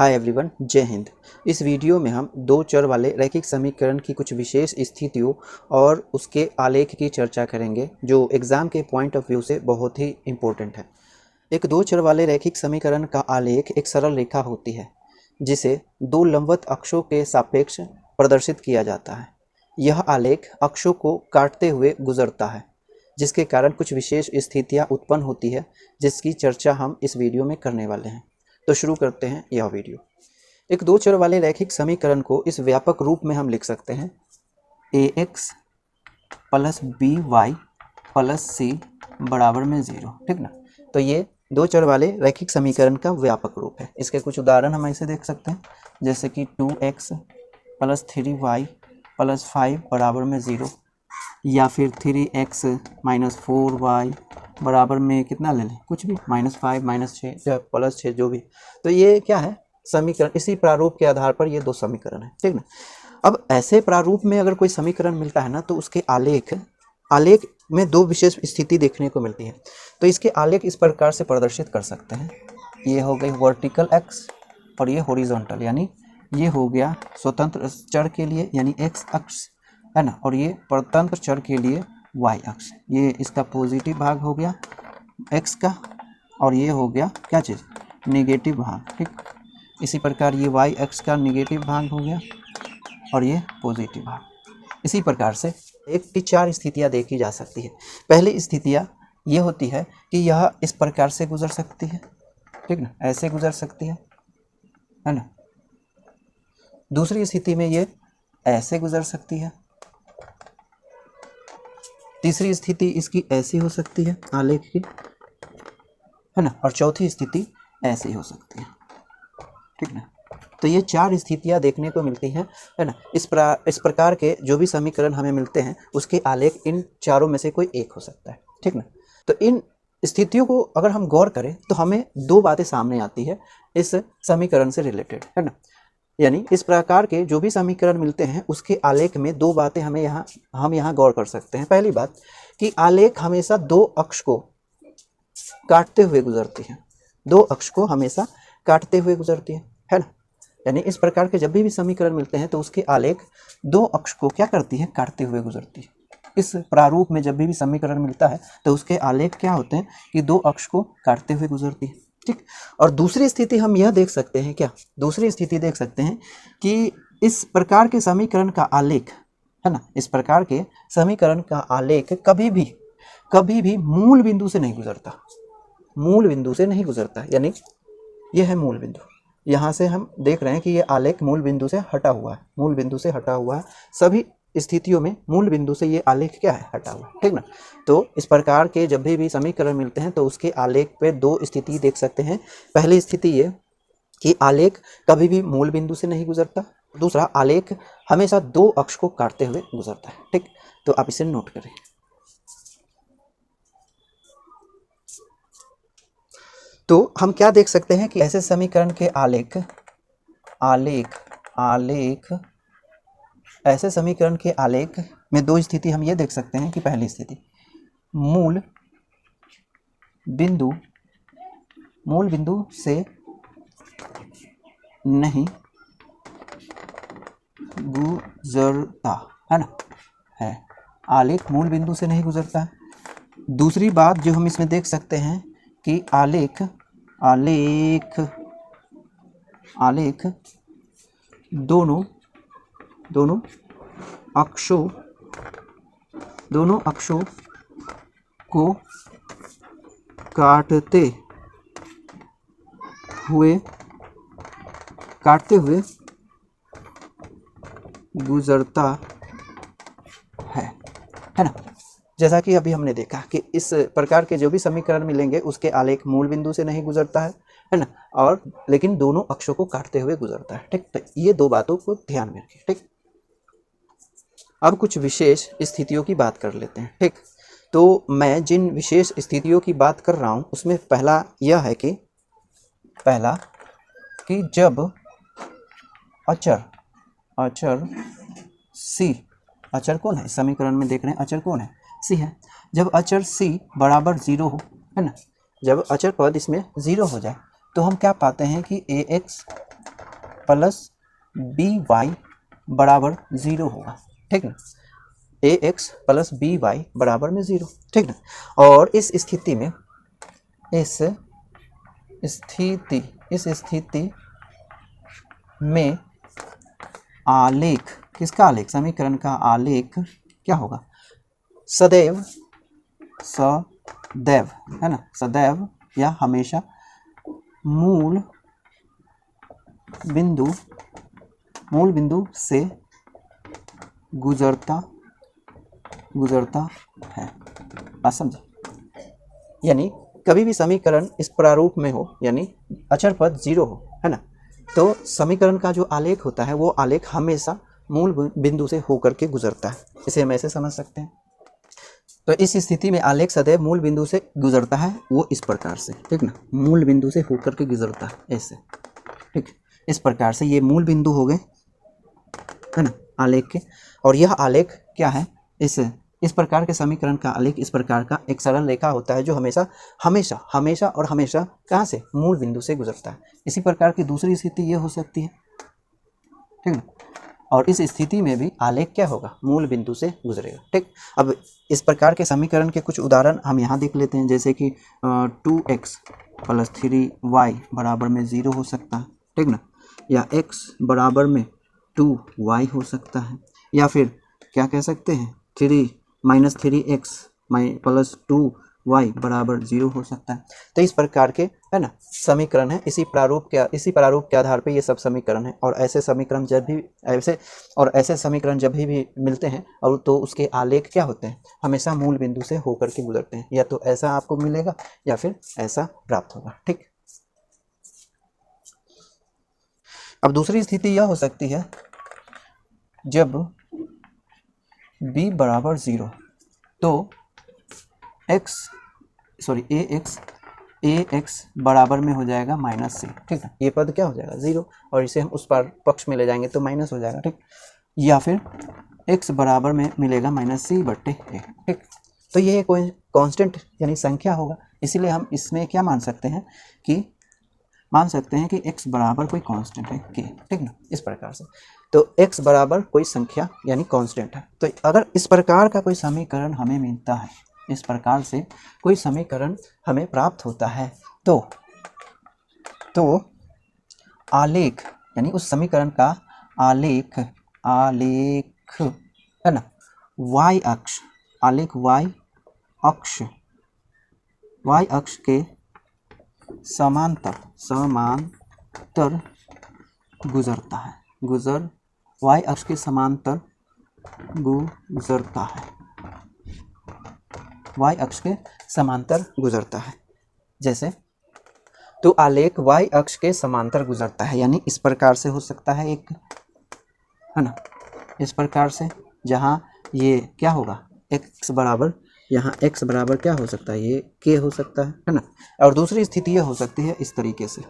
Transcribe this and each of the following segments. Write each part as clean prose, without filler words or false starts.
Hi everyone, जय हिंद। इस video में हम दो चर वाले रैखिक समीकरण की कुछ विशेष स्थितियों और उसके आलेख की चर्चा करेंगे जो एग्ज़ाम के पॉइंट ऑफ व्यू से बहुत ही इम्पोर्टेंट है। एक दो चर वाले रैखिक समीकरण का आलेख एक सरल रेखा होती है जिसे दो लंबवत अक्षों के सापेक्ष प्रदर्शित किया जाता है। यह आलेख अक्षों को काटते हुए गुजरता है जिसके कारण कुछ विशेष स्थितियाँ उत्पन्न होती है जिसकी चर्चा हम इस वीडियो में करने वाले हैं। तो शुरू करते हैं यह वीडियो। एक दो चर वाले रैखिक समीकरण को इस व्यापक रूप में हम लिख सकते हैं ax plus b y plus c बराबर में 0। ठीक ना। तो ये दो चर वाले रैखिक समीकरण का व्यापक रूप है। इसके कुछ उदाहरण हम ऐसे देख सकते हैं जैसे कि 2x प्लस 3y प्लस 5 बराबर में 0, या फिर 3x माइनस 4y बराबर में कितना ले लें, कुछ भी, -5 -6 या +6 जो भी। तो ये क्या है, समीकरण। इसी प्रारूप के आधार पर ये दो समीकरण है। ठीक ना। अब ऐसे प्रारूप में अगर कोई समीकरण मिलता है ना तो उसके आलेख में दो विशेष स्थिति देखने को मिलती है। तो इसके आलेख इस प्रकार से प्रदर्शित कर सकते हैं। ये हो गई वर्टिकल एक्स और ये हॉरिजॉन्टल, यानी ये हो गया स्वतंत्र चर के लिए यानी एक्स अक्ष है ना, और ये परतंत्र चर के लिए वाई अक्ष। ये इसका पॉजिटिव भाग हो गया एक्स का, और ये हो गया क्या चीज़, नेगेटिव भाग। ठीक। इसी प्रकार ये वाई अक्ष का नेगेटिव भाग हो गया और ये पॉजिटिव भाग। इसी प्रकार से एक की चार स्थितियाँ देखी जा सकती है। पहली स्थितियाँ ये होती है कि यह इस प्रकार से गुजर सकती है। ठीक ना, ऐसे गुजर सकती है ना। दूसरी स्थिति में ये ऐसे गुजर सकती है। तीसरी स्थिति इसकी ऐसी हो सकती है आलेख की, है ना, और चौथी स्थिति ऐसी हो सकती है। ठीक ना। तो ये चार स्थितियां देखने को मिलती हैं, है ना। इस प्रकार के जो भी समीकरण हमें मिलते हैं उसके आलेख इन चारों में से कोई एक हो सकता है। ठीक ना। तो इन स्थितियों को अगर हम गौर करें तो हमें दो बातें सामने आती है इस समीकरण से रिलेटेड, है ना। यानी इस प्रकार के जो भी समीकरण मिलते हैं उसके आलेख में दो बातें हम यहाँ गौर कर सकते हैं। पहली बात कि आलेख हमेशा दो अक्ष को काटते हुए गुजरती है। दो अक्ष को हमेशा काटते हुए गुजरती है ना। यानी इस प्रकार के जब भी समीकरण मिलते हैं तो उसके आलेख दो अक्ष को क्या करती है, काटते हुए गुजरती है। इस प्रारूप में जब भी समीकरण मिलता है तो उसके आलेख क्या होते हैं कि दो अक्ष को काटते हुए गुजरती है। ठीक। और दूसरी स्थिति हम यह देख सकते हैं, क्या, दूसरी स्थिति देख सकते हैं कि इस प्रकार के समीकरण का आलेख, है ना, इस प्रकार के समीकरण का आलेख कभी भी मूल बिंदु से नहीं गुजरता। मूल बिंदु से नहीं गुजरता, यानी यह है मूल बिंदु। यहाँ से हम देख रहे हैं कि यह आलेख मूल बिंदु से हटा हुआ है, मूल बिंदु से हटा हुआ है। सभी स्थितियों में मूल बिंदु से ये आलेख क्या है, हटा हुआ। ठीक ना। तो इस प्रकार के जब भी समीकरण मिलते हैं तो उसके आलेख पे दो स्थिति देख सकते हैं। पहली स्थिति ये कि आलेख कभी भी मूल बिंदु से नहीं गुजरता। दूसरा, आलेख हमेशा दो अक्ष को काटते हुए गुजरता है। ठीक। तो आप इसे नोट करें। तो हम क्या देख सकते हैं कि ऐसे समीकरण के ऐसे समीकरण के आलेख में दो स्थिति हम ये देख सकते हैं कि पहली स्थिति मूल बिंदु से नहीं गुजरता, है ना, है। आलेख मूल बिंदु से नहीं गुजरता है। दूसरी बात जो हम इसमें देख सकते हैं कि आलेख दोनों अक्षों को काटते हुए गुजरता है ना। जैसा कि अभी हमने देखा कि इस प्रकार के जो भी समीकरण मिलेंगे उसके आलेख मूल बिंदु से नहीं गुजरता है ना, और लेकिन दोनों अक्षों को काटते हुए गुजरता है। ठीक। तो ये दो बातों को ध्यान में रखें। ठीक। अब कुछ विशेष स्थितियों की बात कर लेते हैं। ठीक। तो मैं जिन विशेष स्थितियों की बात कर रहा हूँ उसमें पहला यह है कि जब अचर सी, अचर कौन है, समीकरण में देख रहे हैं अचर कौन है, सी है। जब अचर सी बराबर 0 हो, है ना, जब अचर पद इसमें 0 हो जाए तो हम क्या पाते हैं कि ax प्लस बी वाई बराबर 0 होगा, ठीक ना। ए एक्स प्लस बी वाई बराबर में 0, ठीक ना। और इस स्थिति में आलेख, किसका आलेख, समीकरण का आलेख क्या होगा, सदैव है ना, सदैव या हमेशा मूल बिंदु से गुजरता है। बात समझे, यानी कभी भी समीकरण इस प्रारूप में हो, यानी अचर पद 0 हो, है ना, तो समीकरण का जो आलेख होता है वो आलेख हमेशा मूल बिंदु से होकर के गुजरता है। इसे हम ऐसे समझ सकते हैं। तो इस स्थिति में आलेख सदैव मूल बिंदु से गुजरता है, वो इस प्रकार से, ठीक ना, मूल बिंदु से होकर के गुजरता है ऐसे, ठीक। इस प्रकार से ये मूल बिंदु हो गए, है ना, आलेख के। और यह आलेख क्या है, इस प्रकार के समीकरण का आलेख इस प्रकार का एक सरल रेखा होता है जो हमेशा कहाँ से, मूल बिंदु से गुजरता है। इसी प्रकार की दूसरी स्थिति ये हो सकती है, ठीक ना। और इस स्थिति में भी आलेख क्या होगा, मूल बिंदु से गुजरेगा, ठीक। अब इस प्रकार के समीकरण के कुछ उदाहरण हम यहाँ देख लेते हैं, जैसे कि 2x प्लस 3y बराबर में 0 हो सकता है, ठीक ना, या x बराबर में 2y हो सकता है, या फिर क्या कह सकते हैं 3x प्लस 2y बराबर 0 हो सकता है। तो इस प्रकार के, है ना, समीकरण है। इसी प्रारूप के आधार पे ये सब समीकरण है। और ऐसे समीकरण जब भी मिलते हैं और तो उसके आलेख क्या होते हैं, हमेशा मूल बिंदु से होकर के गुजरते हैं। या तो ऐसा आपको मिलेगा या फिर ऐसा प्राप्त होगा, ठीक। अब दूसरी स्थिति यह हो सकती है जब b बराबर 0, तो ax बराबर में हो जाएगा -c, ठीक है। ये पद क्या हो जाएगा 0, और इसे हम उस पर पक्ष में ले जाएंगे तो माइनस हो जाएगा, ठीक। या फिर x बराबर में मिलेगा -c/a, ठीक। तो ये कोई कांस्टेंट यानी संख्या होगा, इसीलिए हम इसमें क्या मान सकते हैं कि x बराबर कोई कांस्टेंट है k, ठीक ना, इस प्रकार से। तो x बराबर कोई संख्या यानी कांस्टेंट है। तो अगर इस प्रकार का कोई समीकरण हमें मिलता है, इस प्रकार से कोई समीकरण हमें प्राप्त होता है, तो आलेख यानी उस समीकरण का आलेख है ना, y अक्ष के समांतर गुजरता है, y अक्ष के समांतर गुजरता है, जैसे तो आलेख y अक्ष के समांतर गुजरता है, यानी इस प्रकार से हो सकता है एक, है ना, इस प्रकार से, जहाँ ये क्या होगा x बराबर, यहाँ x बराबर क्या हो सकता है, ये k हो सकता है ना। और दूसरी स्थिति ये हो सकती है इस तरीके से,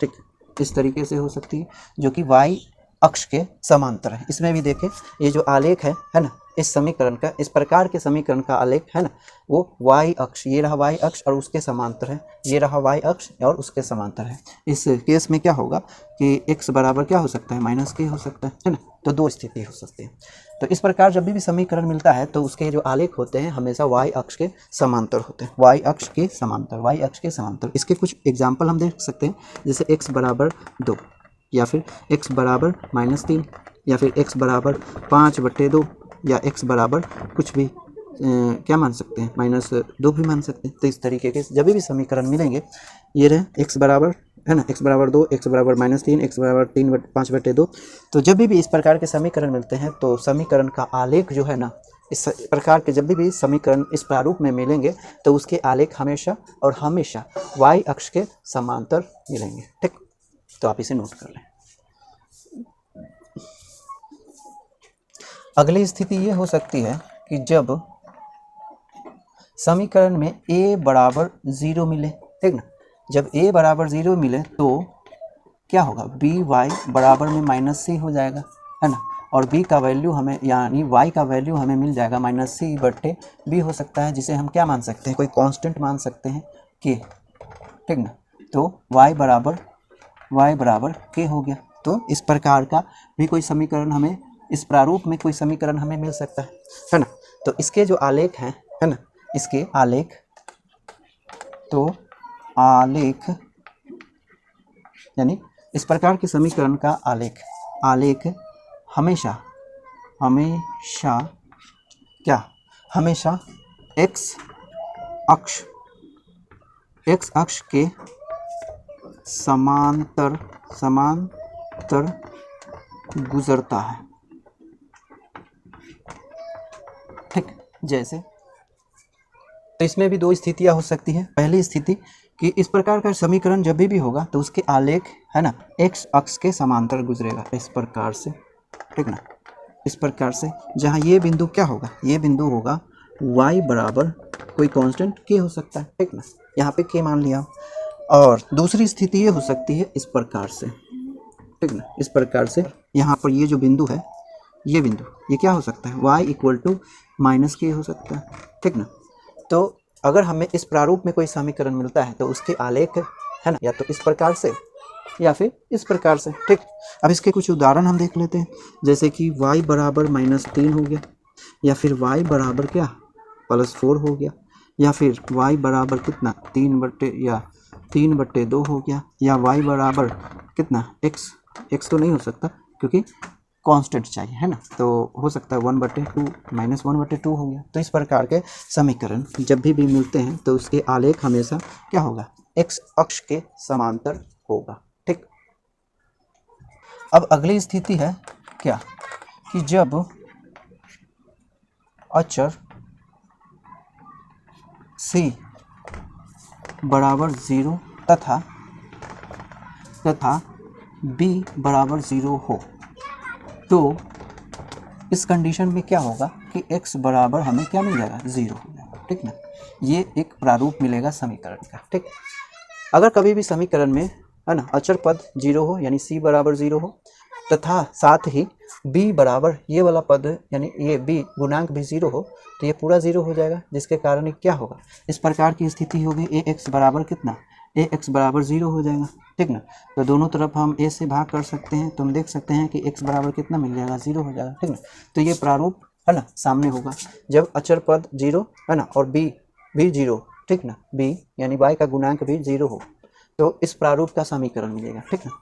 ठीक, इस तरीके से हो सकती है जो कि y अक्ष के समांतर है। इसमें भी देखें, ये जो आलेख है ना, इस समीकरण का, इस प्रकार के समीकरण का आलेख है ना, वो y अक्ष, ये रहा y अक्ष और उसके समांतर है, ये रहा y अक्ष और उसके समांतर है। इस केस में क्या होगा कि x बराबर क्या हो सकता है, -k हो सकता है ना। तो दो स्थिति हो सकती है। तो इस प्रकार जब भी समीकरण मिलता है तो उसके जो आलेख होते हैं हमेशा y अक्ष के समांतर होते हैं, y अक्ष के समांतर। इसके कुछ एग्जाम्पल हम देख सकते हैं, जैसे x बराबर 2, या फिर x बराबर -3, या फिर x बराबर 5/2, या x बराबर कुछ भी क्या मान सकते हैं, -2 भी मान सकते हैं। तो इस तरीके के जब भी समीकरण मिलेंगे, ये रहे x बराबर, है ना, x बराबर 2, x बराबर -3, x बराबर 5/2। तो जब भी इस प्रकार के समीकरण मिलते हैं तो समीकरण का आलेख जो है ना, इस प्रकार के जब भी समीकरण इस प्रारूप में मिलेंगे तो उसके आलेख हमेशा y अक्ष के समांतर मिलेंगे, ठीक। तो आप इसे नोट कर लें। अगली स्थिति ये हो सकती है कि जब समीकरण में a बराबर 0 मिले, ठीक ना। जब a बराबर 0 मिले तो क्या होगा, by बराबर में -c हो जाएगा, है ना। और b का वैल्यू हमें, यानी y का वैल्यू हमें मिल जाएगा -c/b हो सकता है, जिसे हम क्या मान सकते हैं, कोई कांस्टेंट मान सकते हैं k, ठीक ना। तो y बराबर k हो गया, तो इस प्रकार का भी कोई समीकरण हमें, इस प्रारूप में कोई समीकरण हमें मिल सकता है ना। तो इसके जो आलेख हैं, है ना, इसके आलेख, तो आलेख यानी इस प्रकार के समीकरण का आलेख, आलेख हमेशा क्या, हमेशा x अक्ष के समांतर गुजरता है। ठीक, जैसे तो इसमें भी दो स्थितियां हो सकती है। पहली स्थिति कि इस प्रकार का समीकरण जब भी होगा तो उसके आलेख, है ना, x अक्ष के समांतर गुजरेगा, इस प्रकार से, ठीक ना, इस प्रकार से, जहाँ ये बिंदु क्या होगा, ये बिंदु होगा y बराबर कोई कांस्टेंट k हो सकता है, ठीक ना, यहाँ पे k मान लिया। और दूसरी स्थिति ये हो सकती है इस प्रकार से, ठीक ना, इस प्रकार से, यहाँ पर ये जो बिंदु है, ये बिंदु, ये क्या हो सकता है, y equal to minus k हो सकता है, ठीक ना। तो अगर हमें इस प्रारूप में कोई समीकरण मिलता है तो उसके आलेख, है ना, या तो इस प्रकार से या फिर इस प्रकार से, ठीक। अब इसके कुछ उदाहरण हम देख लेते हैं, जैसे कि y बराबर -3 हो गया, या फिर y बराबर क्या +4 हो गया, या फिर y बराबर कितना 3/2 हो गया, या y बराबर कितना x तो नहीं हो सकता क्योंकि कांस्टेंट चाहिए, है ना, तो हो सकता है 1/2 -1/2 हो गया। तो इस प्रकार के समीकरण जब भी मिलते हैं तो उसके आलेख हमेशा क्या होगा, x अक्ष के समांतर होगा, ठीक। अब अगली स्थिति है क्या, कि जब अचर c बराबर 0 तथा b बराबर 0 हो, तो इस कंडीशन में क्या होगा कि x बराबर हमें क्या मिल जाएगा, 0 हो जाएगा, ठीक ना। ये एक प्रारूप मिलेगा समीकरण का, ठीक। अगर कभी भी समीकरण में, है ना, अचर पद 0 हो, यानी c बराबर 0 हो, तथा साथ ही b बराबर ये वाला पद, यानी ये b गुणांक भी 0 हो, तो ये पूरा 0 हो जाएगा, जिसके कारण क्या होगा, इस प्रकार की स्थिति होगी, ax बराबर कितना, ax बराबर 0 हो जाएगा, ठीक ना। तो दोनों तरफ हम a से भाग कर सकते हैं, तो हम देख सकते हैं कि x बराबर कितना मिल जाएगा, 0 हो जाएगा, ठीक ना। तो ये प्रारूप, है ना, सामने होगा जब अचर पद 0, है ना, और b भी 0, ठीक ना, b यानी y का गुणांक भी 0 हो, तो इस प्रारूप का समीकरण मिलेगा, ठीक ना।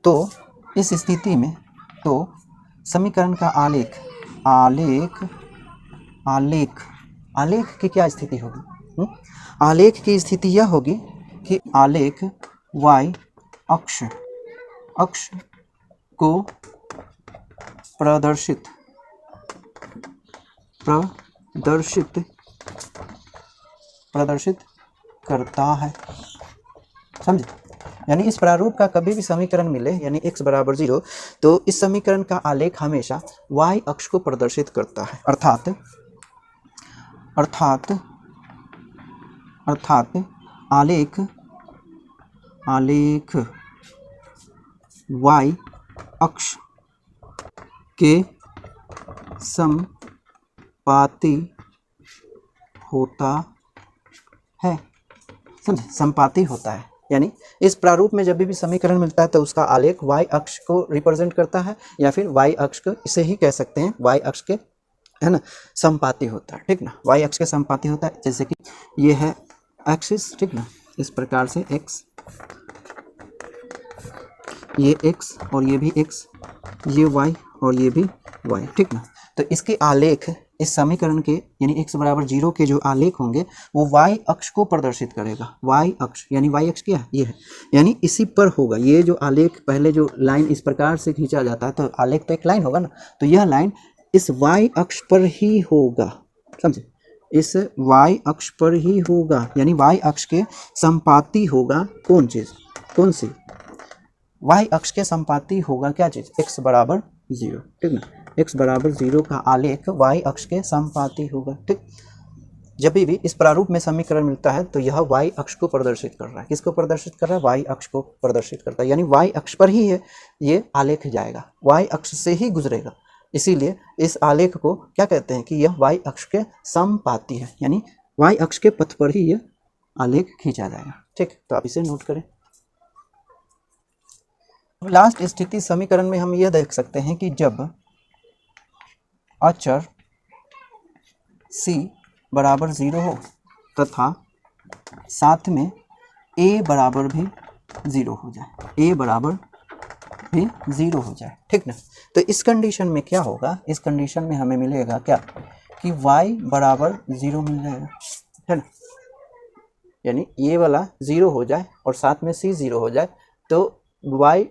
तो इस स्थिति में तो समीकरण का आलेख की क्या स्थिति होगी, आलेख की स्थिति यह होगी कि आलेख y अक्ष को प्रदर्शित करता है, समझे। यानी इस प्रारूप का कभी भी समीकरण मिले, यानी x बराबर 0, तो इस समीकरण का आलेख हमेशा y अक्ष को प्रदर्शित करता है, अर्थात आलेख y अक्ष के समानुपाती होता है, समझे, समानुपाती होता है। यानी इस प्रारूप में जब भी समीकरण मिलता है तो उसका आलेख y अक्ष को रिप्रेजेंट करता है, या फिर y अक्ष को, इसे ही कह सकते हैं y अक्ष के, है ना, समानुपाती होता है, ठीक ना, y अक्ष के समानुपाती होता है। जैसे कि ये है एक्सिस, ठीक ना, इस प्रकार से x, ये x और ये भी x, ये y और ये भी y, ठीक ना। तो इसके आलेख इस समीकरण के, यानी x बराबर 0 के जो आलेख होंगे वो y अक्ष को प्रदर्शित करेगा, y अक्ष, यानी y अक्ष क्या है, ये है, यानी इसी पर होगा ये जो आलेख। पहले जो लाइन इस प्रकार से खींचा जाता है तो आलेख तो एक लाइन होगा ना, तो यह लाइन इस y अक्ष पर ही होगा, समझे, इस y अक्ष पर ही होगा, यानी y अक्ष के समानुपाती होगा कौन चीज़, कौन सी, y अक्ष के समानुपाती होगा क्या चीज़, x बराबर 0, ठीक ना, x बराबर 0 का आलेख y अक्ष के समानुपाती होगा, ठीक। जब भी इस प्रारूप में समीकरण मिलता है तो यह y अक्ष को प्रदर्शित कर रहा है, किसको प्रदर्शित कर रहा है, y अक्ष को प्रदर्शित करता है, यानी y अक्ष पर ही है ये आलेख जाएगा, y अक्ष से ही गुजरेगा, इसीलिए इस आलेख को क्या कहते हैं कि यह y अक्ष के समानुपाती है, यानी y अक्ष के पथ पर ही यह आलेख खींचा जाएगा, ठीक। तो आप इसे नोट करें। लास्ट स्थिति समीकरण में हम यह देख सकते हैं कि जब अचर c बराबर 0 हो तथा साथ में a बराबर भी 0 हो जाए, a बराबर भी 0 हो जाए, ठीक ना। तो इस कंडीशन में क्या होगा, इस कंडीशन में हमें मिलेगा क्या कि y बराबर 0 मिल जाएगा, है ना। यानी ये वाला 0 हो जाए और साथ में c 0 हो जाए तो y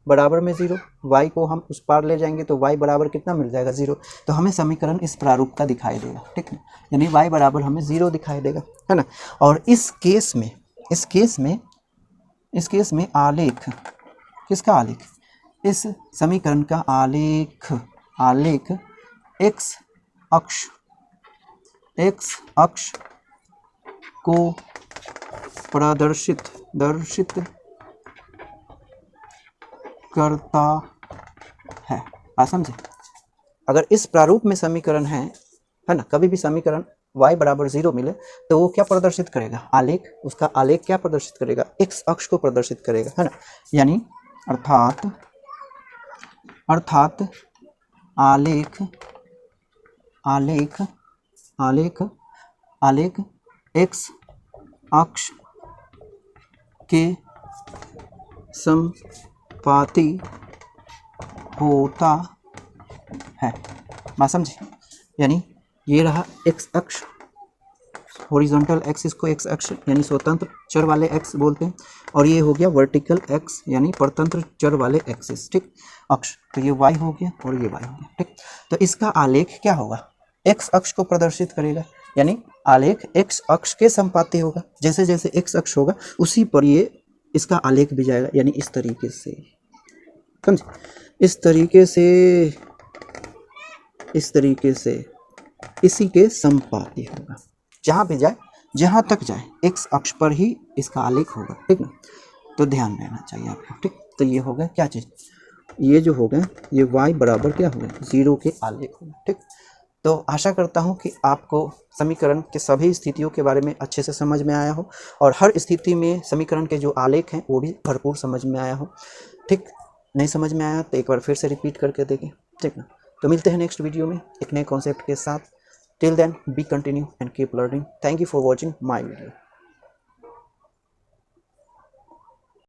बराबर में 0, y को हम उस पार ले जाएंगे तो y बराबर कितना मिल जाएगा 0। तो हमें समीकरण इस प्रारूप का दिखाई देगा, ठीक है, यानी y बराबर हमें 0 दिखाई देगा, है ना। और इस केस में आलेख, किसका आलेख, इस समीकरण का आलेख x अक्ष को प्रदर्शित करता है। आप समझे, अगर इस प्रारूप में समीकरण है ना, कभी भी समीकरण y बराबर 0 मिले तो वो क्या प्रदर्शित करेगा, आलेख, उसका आलेख क्या प्रदर्शित करेगा, x अक्ष को प्रदर्शित करेगा, है ना। यानी अर्थात आलेख x अक्ष के समानुपाती होता है। बात समझे, यानी ये रहा x अक्ष, हॉरिजॉन्टल एक्स, इसको x अक्ष यानी स्वतंत्र चर वाले x बोलते हैं, और ये हो गया वर्टिकल x यानी परतंत्र चर वाले एक्सिस, ठीक, अक्ष। तो ये y हो गया और ये y हो गया, ठीक। तो इसका आलेख क्या होगा, x अक्ष को प्रदर्शित करेगा, यानी आलेख x अक्ष के संपाती होगा। जैसे जैसे x अक्ष होगा उसी पर ये इसका आलेख भी जाएगा, यानी इस तरीके से, समझे, इस तरीके से इसी के संपाती होगा। जहाँ भी जाए, जहाँ तक जाए x अक्ष पर ही इसका आलेख होगा, ठीक ना। तो ध्यान रहना चाहिए आपको, ठीक। तो ये हो गया क्या चीज़, ये जो हो गया ये y बराबर क्या हो गया 0 के आलेख होगा, ठीक। तो आशा करता हूँ कि आपको समीकरण के सभी स्थितियों के बारे में अच्छे से समझ में आया हो और हर स्थिति में समीकरण के जो आलेख हैं वो भी भरपूर समझ में आया हो, ठीक। नहीं समझ में आया तो एक बार फिर से रिपीट करके देखें, ठीक ना। तो मिलते हैं नेक्स्ट वीडियो में एक नए कॉन्सेप्ट के साथ। Till then be continue and keep learning. Thank you for watching my video.